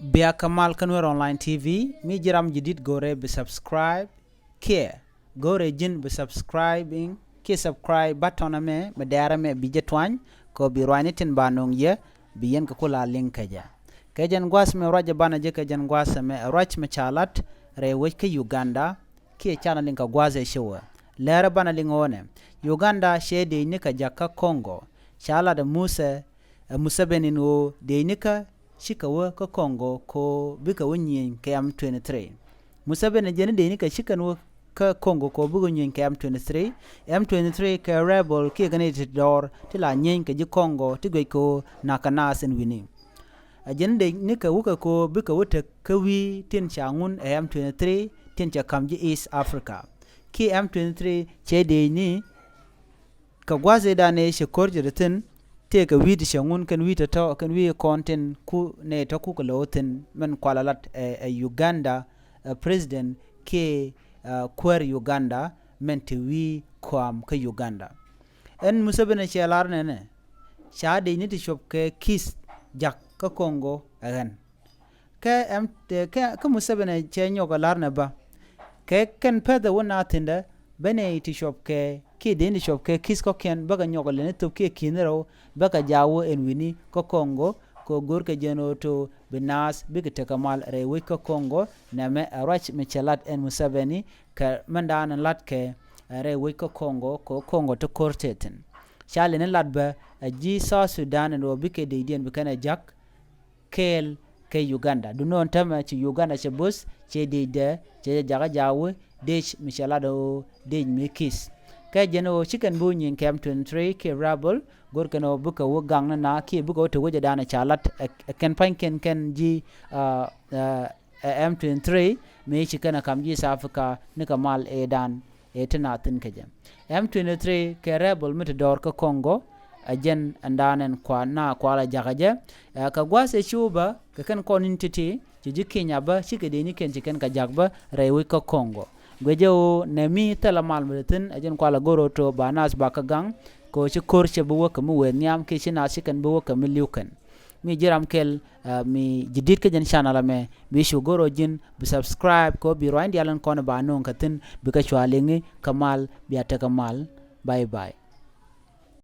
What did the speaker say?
Bia Kamal Kanwer Online TV, mi jiram jidit gore be subscribe, kia gore jin be subscribing, ki subscribe button me dara me bijetwany ko bi rwanitin banong ye bi yen ko kula link ja. Kajan gwas me roja bana je kajan gwas me roch me chalat re weke Uganda ki chana linka gwaze showa. Lera bana lingone. Uganda shede nika jaka Kɔŋgö. Chala da Museveni no de nika shikawa ko Kɔŋgö ko bika wonyin KM23. Museveni jeni de nika shikano ka Kɔŋgö ko bugo nyin KM23. M23 ka rebel ki gane dor tila nyin ka ji Kɔŋgö tigwe ko nakanas en wini. Jeni de nika wuka ko bika wuta kawi tin changun M23 tin cha kamji East Africa. Ki M23 chede ni ka gwaze da ne shekorje tin te ka widi shangun kan wita to kan wi content ku ne to ku ko lotin men kwalalat Uganda president ke kwer Uganda men te wi kwam ka Uganda en Museveni chelar ne shade ni ti shop ke kis jak ka Kɔŋgö agan ka Museveni chenyo ko larne ba ke ken peda wona tinda bene ti shop ke ki deni shop ke kis ko ken baga nyogole ne to ke kinero baga jawo en wini ko Kɔŋgö ko gorke jeno to binas bigete kamal re wi ko Kɔŋgö na me rach me chelat en Museveni ka mandan lat ke re wi ko Kɔŋgö ko Kɔŋgö to korteten chale ne latba ji South Sudan no bike de dien bikana jak kel ke Uganda du non tama ci Uganda ci bus ci de ci jaga jawo dech michalado dej mikis ka jeno chicken bu nyin KM23 ke rabble gorkano buka wo gang na ki buka to woje dana chalat ken panken ken ji M23 me chicken kam ji South Africa ne kamal edan etna tin kejem M23 ke rebel mit dor ka Kɔŋgö ajen andanen kwa na kwala jagaje ka gwase chuba ka kan konintiti ji Kenya ba shike de ni ken chicken ka jagba rewi ka Kɔŋgö gwejo nemi talamal meten ajen kwala goro to banas bakagang ko ci korche bu waka mu wen nyam ke china chicken bu waka miliukan mi jiram kel mi jidit ke jen channel me bi shu goro jin bi subscribe ko bi roindi alan kono ba non katin bi ka chwalengi kamal bi ataka mal bye bye.